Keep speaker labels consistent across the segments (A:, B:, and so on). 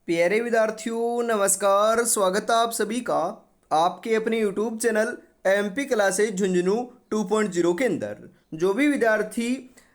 A: प्यारे विद्यार्थियों नमस्कार। स्वागत है आप सभी का आपके अपने YouTube channel MP classes Jhunjhunu 2.0 के अंदर। जो भी विद्यार्थी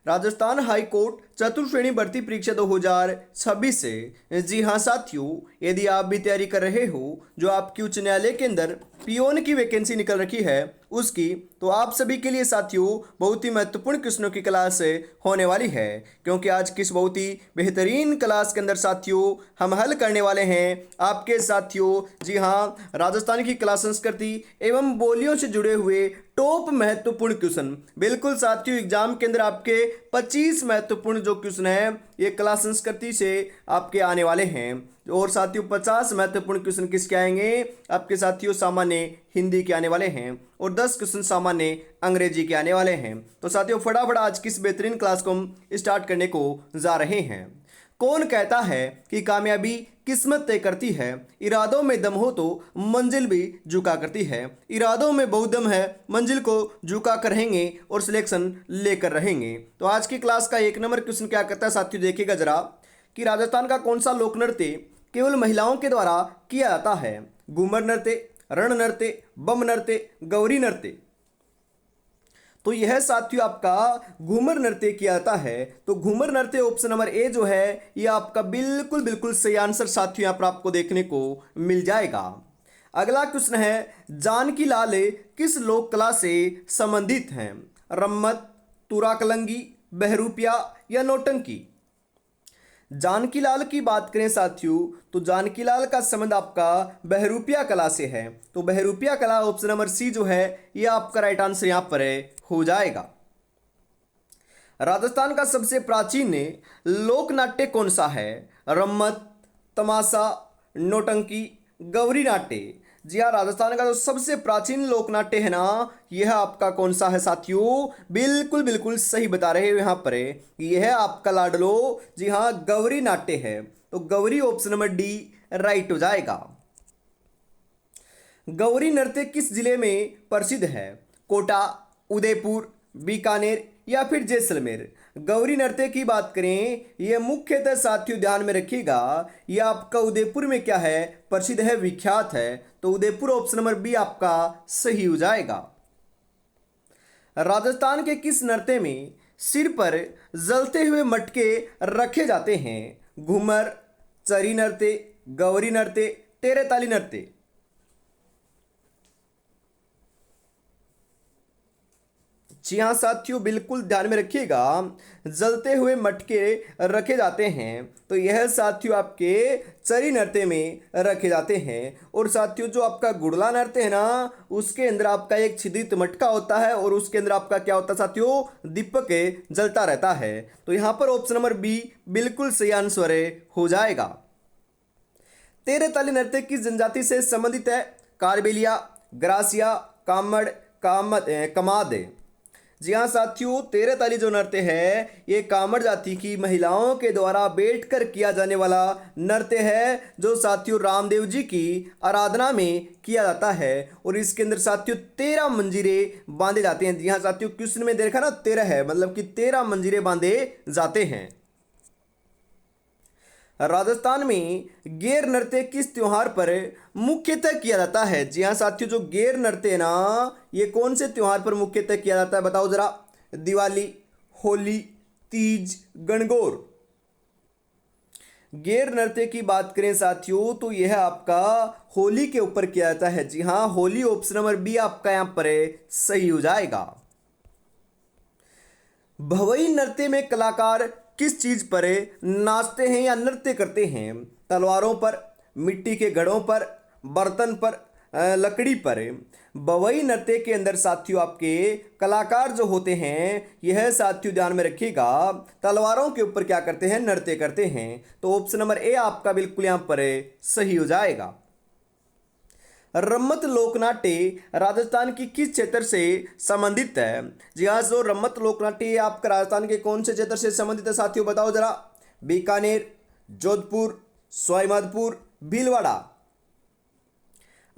A: राजस्थान हाई कोर्ट चतुर्श्रेणी भर्ती परीक्षा 2026 से, जी हाँ साथियों, यदि आप भी तैयारी कर रहे हो, जो आपकी उच्च न्यायालय के अंदर पियोन की वैकेंसी निकल रखी है उसकी, तो आप सभी के लिए साथियों बहुत ही महत्वपूर्ण क्वेश्चनों की क्लास होने वाली है। क्योंकि आज किस बहुत ही बेहतरीन क्लास के अंदर साथियों हम हल करने वाले हैं आपके साथियों, जी हाँ, राजस्थान की कला संस्कृति एवं बोलियों से जुड़े हुए टॉप महत्वपूर्ण क्वेश्चन। बिल्कुल साथियों, एग्जाम के अंदर आपके 25 महत्वपूर्ण जो क्वेश्चन है ये कला संस्कृति से आपके आने वाले हैं। और साथियों 50 महत्वपूर्ण क्वेश्चन किसके आएंगे आपके साथियों, सामान्य हिंदी के आने वाले हैं, और 10 क्वेश्चन सामान्य अंग्रेजी के आने वाले हैं। तो साथियों फटाफट आज की इस बेहतरीन क्लास को हम स्टार्ट करने को जा रहे हैं। कौन कहता है कि कामयाबी किस्मत तय करती है, इरादों में दम हो तो मंजिल भी झुका करती है। इरादों में बहुत दम है, मंजिल को झुका कर रहेंगे और सिलेक्शन लेकर रहेंगे। तो आज की क्लास का एक नंबर क्वेश्चन क्या कहता है साथियों, देखिएगा जरा कि राजस्थान का कौन सा लोक नृत्य केवल महिलाओं के द्वारा किया जाता है। घूमर नृत्य, रण नृत्य, बम नृत्य, गौरी नृत्य। तो यह साथियों आपका घूमर नृत्य किया जाता है। तो घूमर नृत्य ऑप्शन नंबर ए जो है ये आपका बिल्कुल बिल्कुल सही आंसर साथियों यहाँ पर आपको देखने को मिल जाएगा। अगला क्वेश्चन है, जानकी लाल किस लोक कला से संबंधित हैं? रम्मत, तुराकलंगी, बहरूपिया या नौटंकी। जानकीलाल की बात करें साथियों तो जानकीलाल का संबंध आपका बहरूपिया कला से है। तो बहरूपिया कला ऑप्शन नंबर सी जो है ये आपका राइट आंसर यहां पर हो जाएगा। राजस्थान का सबसे प्राचीन लोक नाट्य कौन सा है? रम्मत, तमाशा, नौटंकी, गौरी नाट्य। जी हाँ, राजस्थान का जो सबसे प्राचीन लोक नाट्य है ना यह आपका कौन सा है साथियों? बिल्कुल बिल्कुल सही बता रहे हो यहाँ पर यह है आपका लाडलो, जी हाँ, गौरी नाट्य है। तो Gauri option number D right हो जाएगा। गौरी नृत्य किस जिले में प्रसिद्ध है? कोटा, उदयपुर, बीकानेर या फिर जैसलमेर। गौरी नृत्य की बात करें यह मुख्यतः साथियों ध्यान में रखिएगा यह आपका उदयपुर में क्या है, प्रसिद्ध है, विख्यात है। तो उदयपुर ऑप्शन नंबर बी आपका सही हो जाएगा। राजस्थान के किस नृत्य में सिर पर जलते हुए मटके रखे जाते हैं? घूमर, चरी नृत्य, गौरी नृत्य, तेरे ताली नृत्य। जी हाँ साथियों, बिल्कुल ध्यान में रखिएगा, जलते हुए मटके रखे जाते हैं। तो यह साथियों आपके चरी नृत्य में रखे जाते हैं। और साथियों जो आपका गुड़ला नृत्य है ना उसके अंदर आपका एक छिद्रित मटका होता है और उसके अंदर आपका क्या होता है साथियों, दीपक जलता रहता है। तो यहाँ पर ऑप्शन नंबर बी बिल्कुल सही आंसर हो जाएगा। तेरे ताली नृत्य किस जनजाति से संबंधित है? कारबेलिया, ग्रासिया, कामड़, कमाद। जी हाँ साथियों, तेरह ताली जो नृत्य है ये कामड़ जाति की महिलाओं के द्वारा बैठकर किया जाने वाला नृत्य है, जो साथियों रामदेव जी की आराधना में किया जाता है। और इसके अंदर साथियों 13 मंजीरे बांधे जाते हैं। जी हाँ साथियों, क्वेश्चन में देखा ना 13 है, मतलब कि 13 मंजीरे बांधे जाते हैं। राजस्थान में गेर नृत्य किस त्योहार पर मुख्यतः किया जाता है? जी हाँ साथियों, जो गेर नृत्य है ना ये कौन से त्योहार पर मुख्यतः किया जाता है बताओ जरा? दिवाली, होली, तीज, गणगौर। गेर नृत्य की बात करें साथियों तो यह आपका होली के ऊपर किया जाता है। जी हाँ, होली ऑप्शन नंबर बी आपका यहां पर सही हो जाएगा। भवई नृत्य में कलाकार किस चीज पर नाचते हैं या नृत्य करते हैं? तलवारों पर, मिट्टी के घड़ों पर, बर्तन पर, लकड़ी पर। भवई नृत्य के अंदर साथियों आपके कलाकार जो होते हैं यह साथियों ध्यान में रखिएगा तलवारों के ऊपर क्या करते हैं, नृत्य करते हैं। तो ऑप्शन नंबर ए आपका बिल्कुल यहां पर सही हो जाएगा। रम्मत लोकनाट्य राजस्थान की किस क्षेत्र से संबंधित है? जी हाँ, जो रम्मत लोकनाट्य आपका राजस्थान के कौन से क्षेत्र से संबंधित है साथियों बताओ जरा? बीकानेर, जोधपुर, सवाईमाधोपुर, भीलवाड़ा।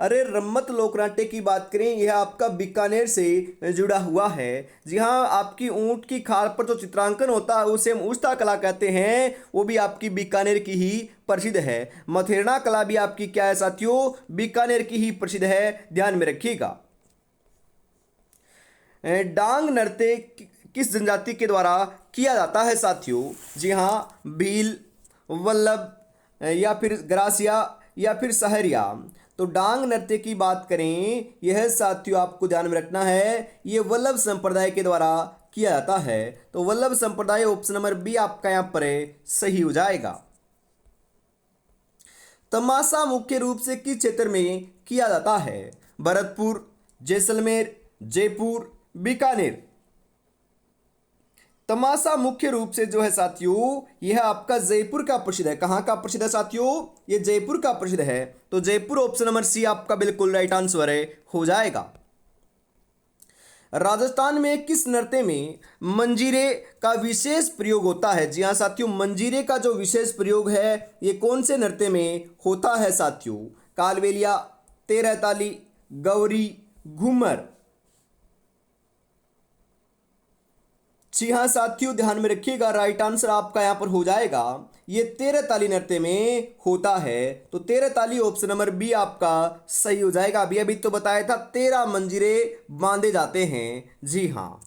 A: अरे रम्मत लोकनाट्य की बात करें, यह आपका बीकानेर से जुड़ा हुआ है। जी हाँ, आपकी ऊंट की खाल पर जो चित्रांकन होता है उसे हम उस्ता कला कहते हैं, वो भी आपकी बीकानेर की ही प्रसिद्ध है। मथेरना कला भी आपकी क्या है साथियों, बीकानेर की ही प्रसिद्ध है, ध्यान में रखिएगा। डांग नृत्य किस जनजाति के द्वारा किया जाता है साथियों? जी हाँ, भील, वल्लभ या फिर ग्रासिया या फिर सहरिया। तो डांग नृत्य की बात करें, यह साथियों आपको ध्यान में रखना है, ये वल्लभ संप्रदाय के द्वारा किया जाता है। तो वल्लभ संप्रदाय ऑप्शन नंबर बी आपका यहाँ पर सही हो जाएगा। तमाशा मुख्य रूप से किस क्षेत्र में किया जाता है? भरतपुर, जैसलमेर, जयपुर, बीकानेर। तमाशा मुख्य रूप से जो है साथियों, यह आपका जयपुर का प्रसिद्ध है। कहाँ का प्रसिद्ध है साथियों? ये जयपुर का प्रसिद्ध है। तो जयपुर ऑप्शन नंबर सी आपका बिल्कुल राइट आंसर हो जाएगा। राजस्थान में किस नृत्य में मंजीरे का विशेष प्रयोग होता है? जी हाँ साथियों, मंजीरे का जो विशेष प्रयोग है ये कौन से नृत्य में होता है साथियों? कालबेलिया, तेरह ताली, गौरी, घूमर। जी हाँ साथियों, ध्यान में रखिएगा, राइट आंसर आपका यहाँ पर हो जाएगा, ये तेरह ताली नृत्य में होता है। तो तेरह ताली ऑप्शन नंबर बी आपका सही हो जाएगा। अभी अभी तो बताया था 13 मंजीरे बांधे जाते हैं। जी हाँ।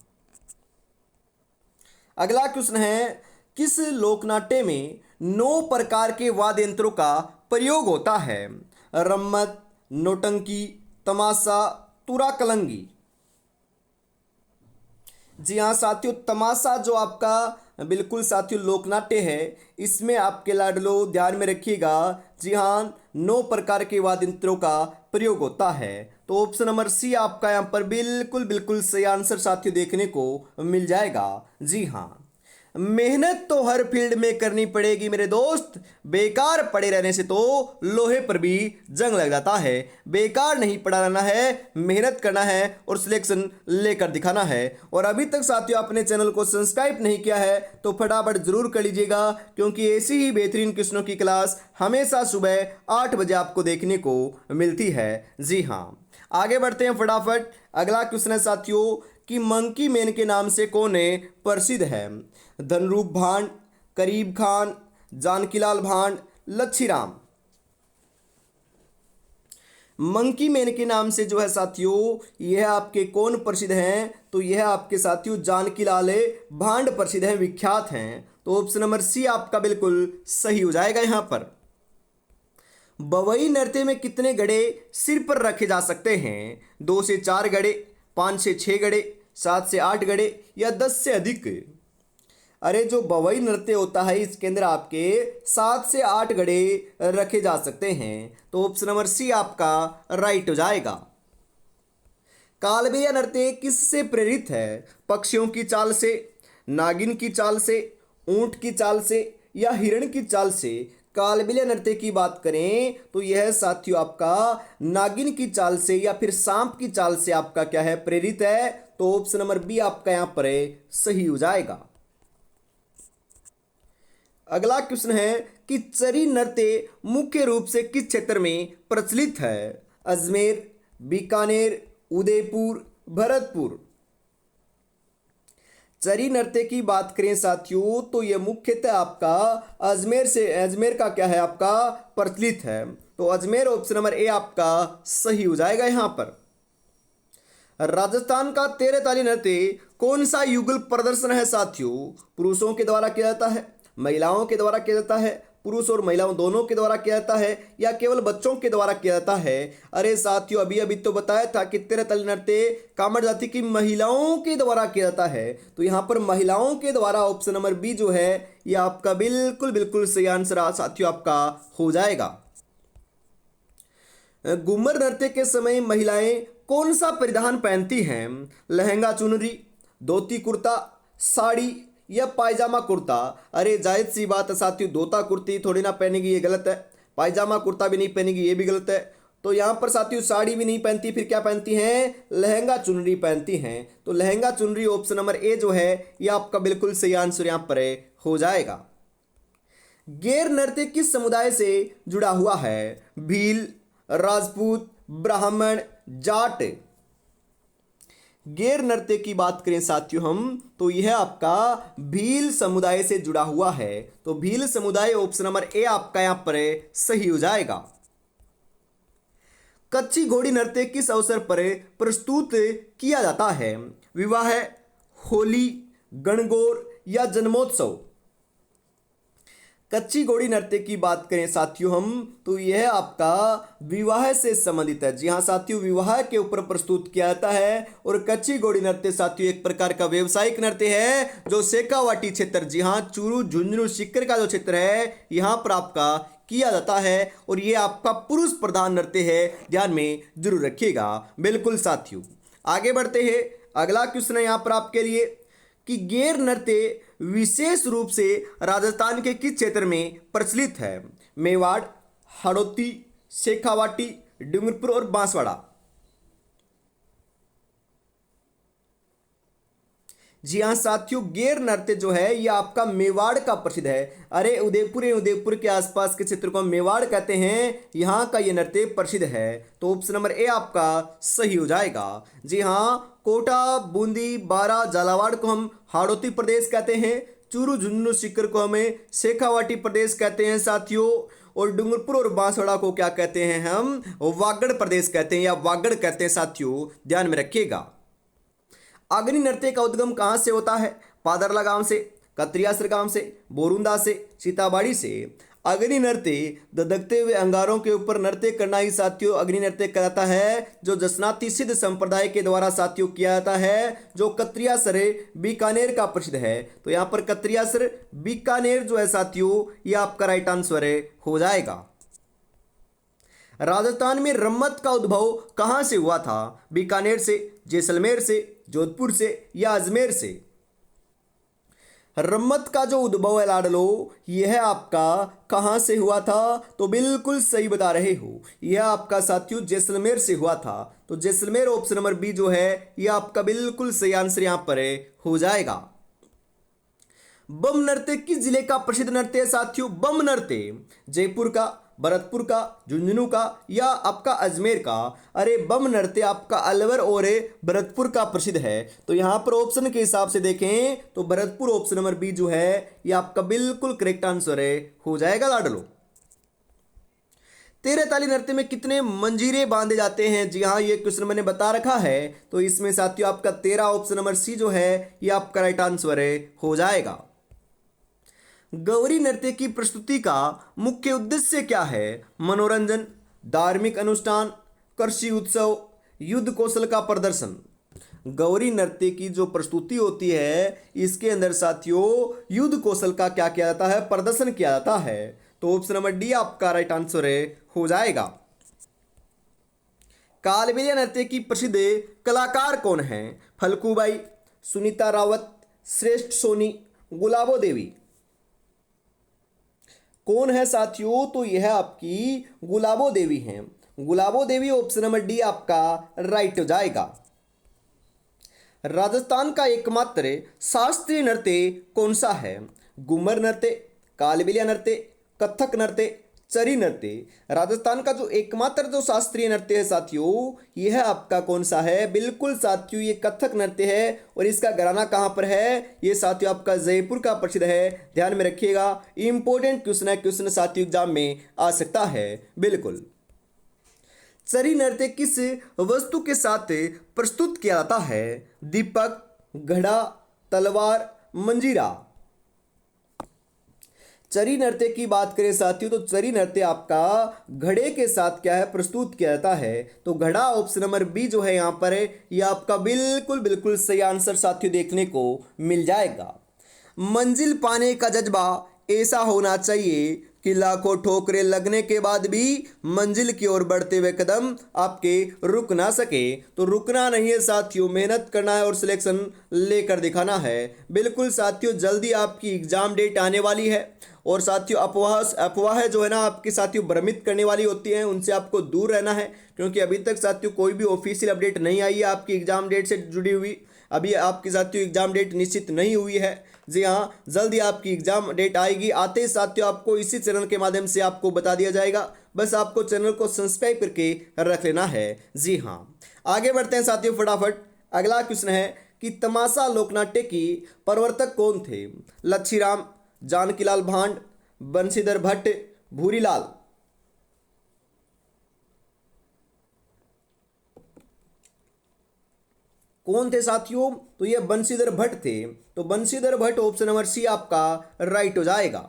A: अगला क्वेश्चन है, किस लोकनाट्य में 9 प्रकार के वाद्य यंत्रों का प्रयोग होता है? रम्मत, नौटंकी, तमाशा, तुरा कलंगी। जी हाँ साथियों, तमाशा जो आपका बिल्कुल साथियों लोकनाट्य है, इसमें आपके लाडलो ध्यान में रखिएगा। जी हाँ, 9 प्रकार के वाद्य यंत्रों का प्रयोग होता है। तो ऑप्शन नंबर सी आपका यहाँ पर बिल्कुल बिल्कुल सही आंसर साथियों देखने को मिल जाएगा। जी हाँ, मेहनत तो हर फील्ड में करनी पड़ेगी मेरे दोस्त, बेकार पड़े रहने से तो लोहे पर भी जंग लग जाता है। बेकार नहीं पड़ा रहना है, मेहनत करना है और सिलेक्शन लेकर दिखाना है। और अभी तक साथियों आपने चैनल को सब्सक्राइब नहीं किया है तो फटाफट जरूर कर लीजिएगा, क्योंकि ऐसी ही बेहतरीन क्वेश्चनों की क्लास हमेशा सुबह 8 बजे आपको देखने को मिलती है। जी हाँ, आगे बढ़ते हैं फटाफट। अगला क्वेश्चन है साथियों कि मंकी मैन के नाम से कौन प्रसिद्ध है? धनरूप भांड, करीब खान, जानकीलाल भांड, लच्छीराम। मंकी मैन के नाम से जो है साथियों यह आपके कौन प्रसिद्ध हैं? तो यह आपके साथियों जानकीलाल भांड प्रसिद्ध हैं, विख्यात हैं। तो ऑप्शन नंबर सी आपका बिल्कुल सही हो जाएगा यहाँ पर। बवई नृत्य में कितने गड़े सिर पर रखे जा सकते हैं? 2 से 4 गड़े, 5 से 6 गड़े, 7 से 8 गड़े या 10 से अधिक? अरे जो बवई नृत्य होता है इसके अंदर आपके 7 से 8 गड़े रखे जा सकते हैं। तो ऑप्शन नंबर सी आपका राइट हो जाएगा। कालबेलिया नृत्य किससे प्रेरित है? पक्षियों की चाल से, नागिन की चाल से, ऊंट की चाल से या हिरण की चाल से? कालबेलिया नृत्य की बात करें तो यह साथियों आपका नागिन की चाल से या फिर सांप की चाल से आपका क्या है, प्रेरित है। तो ऑप्शन नंबर बी आपका यहां पर सही हो जाएगा। अगला क्वेश्चन है कि चरी नृत्य मुख्य रूप से किस क्षेत्र में प्रचलित है? अजमेर, बीकानेर, उदयपुर, भरतपुर। चरी नृत्य की बात करें साथियों तो यह मुख्यतः आपका अजमेर का क्या है आपका प्रचलित है। तो अजमेर ऑप्शन नंबर ए आपका सही हो जाएगा यहाँ पर। राजस्थान का 13 ताली नृत्य कौन सा युगल प्रदर्शन है साथियों? पुरुषों के द्वारा किया जाता है, महिलाओं के द्वारा किया जाता है, पुरुष और महिलाओं दोनों के द्वारा किया जाता है या केवल बच्चों के द्वारा किया जाता है? अरे साथियों अभी अभी तो बताया था कि 13 ताली नृत्य कामड़ जाति की महिलाओं के द्वारा किया जाता है। तो यहाँ पर महिलाओं के द्वारा ऑप्शन नंबर बी जो है यह आपका बिल्कुल बिल्कुल सही आंसर साथियों आपका हो जाएगा। घूमर नृत्य के समय महिलाएं कौन सा परिधान पहनती हैं? लहंगा चुनरी, धोती कुर्ता, साड़ी या पायजामा कुर्ता? अरे जायज सी बात है साथियों, धोता कुर्ती थोड़ी ना पहनेगी ये गलत है, पायजामा कुर्ता भी नहीं पहनेगी ये भी गलत है। तो यहाँ पर साथियों साड़ी भी नहीं पहनती, फिर क्या पहनती हैं? लहंगा चुनरी पहनती हैं। तो लहंगा चुनरी ऑप्शन नंबर ए जो है ये आपका बिल्कुल सही आंसर यहाँ पर हो जाएगा। गैर नृत्य किस समुदाय से जुड़ा हुआ है? भील, राजपूत, ब्राह्मण, जाट। गैर नृत्य की बात करें साथियों हम, तो यह आपका भील समुदाय से जुड़ा हुआ है। तो भील समुदाय ऑप्शन नंबर ए आपका यहां पर सही हो जाएगा। कच्ची घोड़ी नृत्य किस अवसर पर प्रस्तुत किया जाता है? विवाह, होली, गणगौर या जन्मोत्सव। कच्ची घोड़ी नृत्य की बात करें साथियों हम, तो यह आपका विवाह से संबंधित है। जी हाँ साथियों, विवाह के ऊपर प्रस्तुत किया जाता है। और कच्ची घोड़ी नृत्य साथियों एक प्रकार का व्यवसायिक नृत्य है जो शेखावाटी क्षेत्र, जी हाँ चूरू, झुंझुनू, सीकर का जो क्षेत्र है यहाँ पर आपका किया जाता है। और ये आपका पुरुष प्रधान नृत्य है, ध्यान में जरूर रखिएगा। बिल्कुल साथियों, आगे बढ़ते हैं। अगला क्वेश्चन है यहाँ पर आपके लिए कि गैर नृत्य विशेष रूप से राजस्थान के किस क्षेत्र में प्रचलित है? मेवाड़, हड़ौती, शेखावाटी, डूंगरपुर और बांसवाड़ा। जी हाँ साथियों, गैर नृत्य जो है ये आपका मेवाड़ का प्रसिद्ध है। अरे उदयपुर के आसपास के क्षेत्र को हम मेवाड़ कहते हैं, यहाँ का ये नृत्य प्रसिद्ध है। तो ऑप्शन नंबर ए आपका सही हो जाएगा। जी हाँ, कोटा, बूंदी, बारा, झालावाड़ को हम हाड़ौती प्रदेश कहते हैं। चूरू, झुंझुनू, सीकर को हमें शेखावाटी प्रदेश कहते हैं साथियों। और डूंगरपुर और बांसवाड़ा को क्या कहते हैं? हम वागड़ प्रदेश कहते हैं या वागड़ कहते हैं साथियों, ध्यान में रखिएगा। अग्नि नृत्य का उद्गम कहाँ से होता है? पादरला गांव से, कत्रियासर गांव से, बोरुंदा से, सीताबाड़ी से। अग्नि नृत्य धधकते हुए अंगारों के ऊपर नृत्य करना ही साथियों अग्नि नृत्य कहलाता है, जो जसनाती सिद्ध संप्रदाय के द्वारा साथियों किया जाता है, जो कत्रियासर बीकानेर का प्रसिद्ध है। तो यहाँ पर कत्रियासर बीकानेर जो है साथियों, ये आपका राइट आंसर हो जाएगा। राजस्थान में रम्मत का उद्भव कहाँ से हुआ था? बीकानेर से, जैसलमेर से, जोधपुर से या अजमेर से। रम्मत का जो उद्भव है लाडलो, यह आपका कहाँ से हुआ था? तो बिल्कुल सही बता रहे हो, यह आपका साथियों जैसलमेर से हुआ था। तो जैसलमेर ऑप्शन नंबर बी जो है यह आपका बिल्कुल सही आंसर यहाँ पर हो जाएगा। बम नृत्य किस जिले का प्रसिद्ध नृत्य है साथियों? बम नृत्य जयपुर का, भरतपुर का, झुंझुनू का या आपका अजमेर का। अरे बम नृत्य आपका अलवर और भरतपुर का प्रसिद्ध है। तो यहाँ पर ऑप्शन के हिसाब से देखें तो भरतपुर ऑप्शन नंबर बी जो है ये आपका बिल्कुल करेक्ट आंसर हो जाएगा लाडलो। तेरह ताली नृत्य में कितने मंजीरे बांधे जाते हैं? जी हाँ, ये क्वेश्चन मैंने बता रखा है। तो इसमें साथियों आपका 13 ऑप्शन नंबर सी जो है ये आपका राइट आंसर हो जाएगा। गौरी नृत्य की प्रस्तुति का मुख्य उद्देश्य क्या है? मनोरंजन, धार्मिक अनुष्ठान, कृषि उत्सव, युद्ध कौशल का प्रदर्शन। गौरी नृत्य की जो प्रस्तुति होती है इसके अंदर साथियों युद्ध कौशल का क्या किया जाता है? प्रदर्शन किया जाता है। तो ऑप्शन नंबर डी आपका राइट आंसर हो जाएगा। कालबेलिया नृत्य की प्रसिद्ध कलाकार कौन है? फल्गुबाई, सुनीता रावत, श्रेष्ठ सोनी, गुलाबो देवी। कौन है साथियों? तो यह आपकी गुलाबो देवी हैं। गुलाबो देवी ऑप्शन नंबर डी आपका राइट हो जाएगा। राजस्थान का एकमात्र शास्त्रीय नृत्य कौन सा है? घूमर नृत्य, कालबेलिया नृत्य, कथक नृत्य, चरी नृत्य। राजस्थान का जो एकमात्र जो शास्त्रीय नृत्य है साथियों यह आपका कौन सा है? बिल्कुल साथियों ये कथक नृत्य है। और इसका घराना कहाँ पर है? ये साथियों आपका जयपुर का प्रसिद्ध है, ध्यान में रखिएगा। इंपॉर्टेंट क्वेश्चन है, क्वेश्चन साथियों एग्जाम में आ सकता है। बिल्कुल। चरी नृत्य किस वस्तु के साथ प्रस्तुत किया जाता है? दीपक, घड़ा, तलवार, मंजीरा। चरी नृत्य की बात करें साथियों तो चरी नृत्य आपका घड़े के साथ क्या है? प्रस्तुत किया जाता है। तो घड़ा ऑप्शन नंबर बी जो है यहाँ पर ये आपका बिल्कुल सही आंसर साथियों देखने को मिल जाएगा। मंजिल पाने का जज्बा ऐसा होना चाहिए कि लाखों ठोकरें लगने के बाद भी मंजिल की ओर बढ़ते हुए कदम आपके रुक ना सके। तो रुकना नहीं है साथियों, मेहनत करना है और सिलेक्शन लेकर दिखाना है। बिल्कुल साथियों, जल्दी आपकी एग्जाम डेट आने वाली है। और साथियों अफवाह जो है ना आपके साथियों भ्रमित करने वाली होती हैं, उनसे आपको दूर रहना है। क्योंकि अभी तक साथियों कोई भी ऑफिशियल अपडेट नहीं आई है आपकी एग्जाम डेट से जुड़ी हुई। अभी आपकी साथियों एग्जाम डेट निश्चित नहीं हुई है। जी हाँ, जल्दी आपकी एग्जाम डेट आएगी। आते ही साथियों आपको इसी चैनल के माध्यम से आपको बता दिया जाएगा, बस आपको चैनल को सब्सक्राइब करके रख लेना है। जी हाँ, आगे बढ़ते हैं साथियों फटाफट। अगला क्वेश्चन है कि तमाशा लोकनाट्य की प्रवर्तक कौन थे? लच्छीराम, जानकीलाल भांड, बंशीधर भट्ट, भूरीलाल। कौन थे साथियों? तो ये बंशीधर भट्ट थे। तो Banshidhar Bhatt option number C आपका राइट हो जाएगा।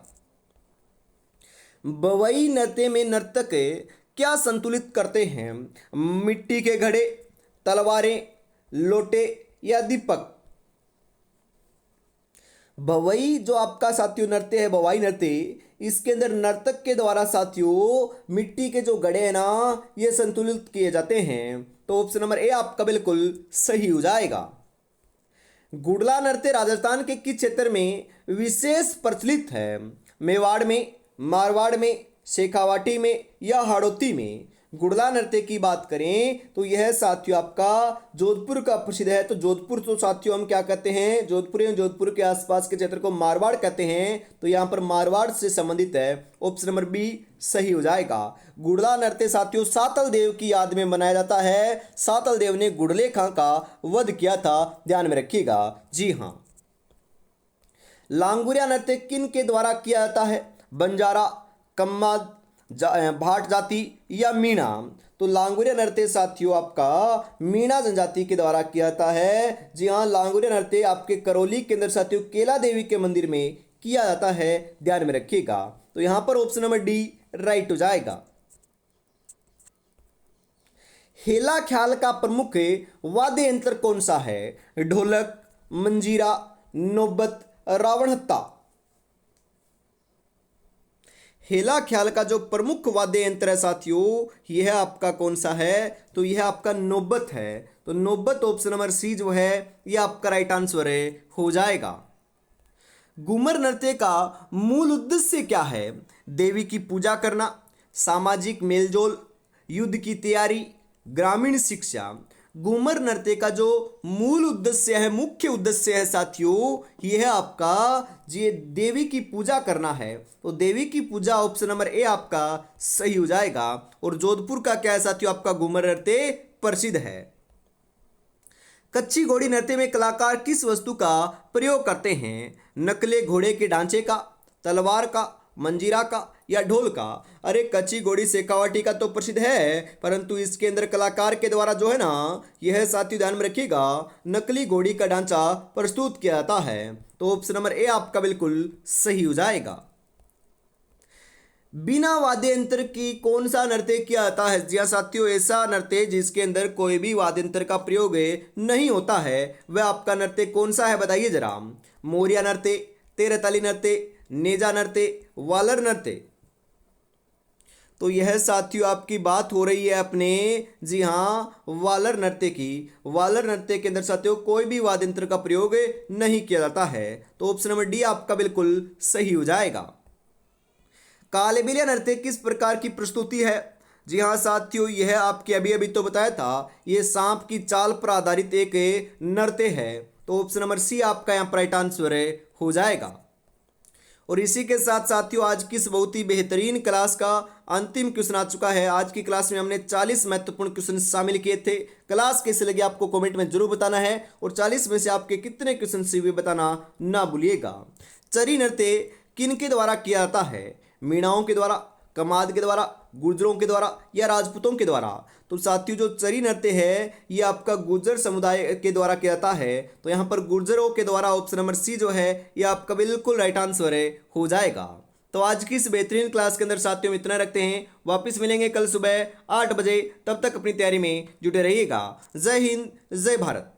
A: बवई नृत्य में नर्तक क्या संतुलित करते हैं? मिट्टी के घड़े, तलवारें, लोटे या दीपक। भवई जो आपका साथियों नृत्य है, भवाई नृत्य, इसके अंदर नर्तक के द्वारा साथियों मिट्टी के जो घड़े हैं ना, ये संतुलित किए जाते हैं। तो ऑप्शन नंबर ए आपका बिल्कुल सही हो जाएगा। गुड़ला नृत्य राजस्थान के किस क्षेत्र में विशेष प्रचलित है? मेवाड़ में, मारवाड़ में, शेखावाटी में या हाड़ौती में। गुड़ला नृत्य की बात करें तो यह साथियों आपका जोधपुर का प्रसिद्ध है। तो जोधपुर तो साथियों हम क्या कहते हैं, जोधपुर एवं जोधपुर के आसपास के क्षेत्र को मारवाड़ कहते हैं। तो यहाँ पर मारवाड़ से संबंधित है। ऑप्शन नंबर बी सही हो जाएगा। गुड़ला नृत्य साथियों सातल देव की याद में मनाया जाता है। सातल देव ने गुड़ले खां का वध किया था, ध्यान में रखिएगा। जी हाँ। लांगुरिया नृत्य किन के द्वारा किया जाता है? बंजारा, कम्मा, भाट जाति या मीणा। तो लांगुरिया नृत्य साथियों आपका मीणा जनजाति के द्वारा किया जाता है। जी हाँ, लांगुरिया नृत्य आपके करौली के अंदर साथियों केला देवी के मंदिर में किया जाता है, ध्यान में रखिएगा। तो यहां पर ऑप्शन नंबर डी राइट हो जाएगा। हेला ख्याल का प्रमुख वाद्य यंत्र कौन सा है? ढोलक, मंजीरा, नौबत, रावणहत्ता। हेला ख्याल का जो प्रमुख वाद्य यंत्र है साथियों, यह आपका कौन सा है? तो यह आपका नौबत है। तो नौबत ऑप्शन नंबर सी जो है यह आपका राइट आंसर है, हो जाएगा। घूमर नृत्य का मूल उद्देश्य क्या है? देवी की पूजा करना, सामाजिक मेलजोल, युद्ध की तैयारी, ग्रामीण शिक्षा। घूमर नृत्य का जो मूल उद्देश्य है, मुख्य उद्देश्य है साथियों, यह है आपका जी देवी की पूजा करना है। तो देवी की पूजा ऑप्शन नंबर ए आपका सही हो जाएगा। और जोधपुर का क्या है साथियों, आपका घूमर नृत्य प्रसिद्ध है। कच्ची घोड़ी नृत्य में कलाकार किस वस्तु का प्रयोग करते हैं? नकले घोड़े के ढांचे का, तलवार का, मंजीरा का या ढोल का। अरे कच्ची घोड़ी शेखावाटी का तो प्रसिद्ध है, परंतु इसके अंदर कलाकार के द्वारा जो है ना, यह साथियों ध्यान में रखिएगा, नकली घोड़ी का ढांचा प्रस्तुत किया जाता है। तो ऑप्शन नंबर ए आपका बिल्कुल सही हो जाएगा। बिना वाद्य यंत्र की कौन सा नृत्य किया जाता है? जी हाँ साथियों, ऐसा नृत्य जिसके अंदर कोई भी वाद्य यंत्र का प्रयोग नहीं होता है, वह आपका नृत्य कौन सा है बताइए जरा। मोरिया नृत्य, तेरताली नृत्य, नेजा नृत्य, वालर नृत्य। तो यह साथियों आपकी बात हो रही है अपने जी हाँ वालर नृत्य की। वालर नृत्य के अंदर साथियों कोई भी वाद्य यंत्र का प्रयोग नहीं किया जाता है। तो ऑप्शन नंबर डी आपका बिल्कुल सही हो जाएगा। कालबेलिया नृत्य किस प्रकार की प्रस्तुति है? जी हाँ साथियों, यह आपके अभी अभी तो बताया था, यह सांप की चाल पर आधारित एक नृत्य है। तो ऑप्शन नंबर सी आपका यहाँ पर राइट आंसर हो जाएगा। और इसी के साथ साथियों आज की इस बहुत ही बेहतरीन क्लास का अंतिम क्वेश्चन आ चुका है। आज की क्लास में हमने 40 महत्वपूर्ण क्वेश्चन शामिल किए थे। क्लास कैसे लगी आपको कमेंट में जरूर बताना है, और 40 में से आपके कितने क्वेश्चन सही हुए बताना ना भूलिएगा। चरी नृत्य किन के द्वारा किया जाता है? मीणाओं के द्वारा, कमाद के द्वारा, गुर्जरों के द्वारा या राजपूतों के द्वारा। तो साथियों जो चरी नृत्य है ये आपका गुर्जर समुदाय के द्वारा किया जाता है। तो यहाँ पर गुर्जरों के द्वारा ऑप्शन नंबर सी जो है ये आपका बिल्कुल राइट आंसर हो जाएगा। तो आज की इस बेहतरीन क्लास के अंदर साथियों में इतना रखते हैं। वापस मिलेंगे कल सुबह 8 बजे, तब तक अपनी तैयारी में जुटे रहिएगा। जय हिंद, जय भारत।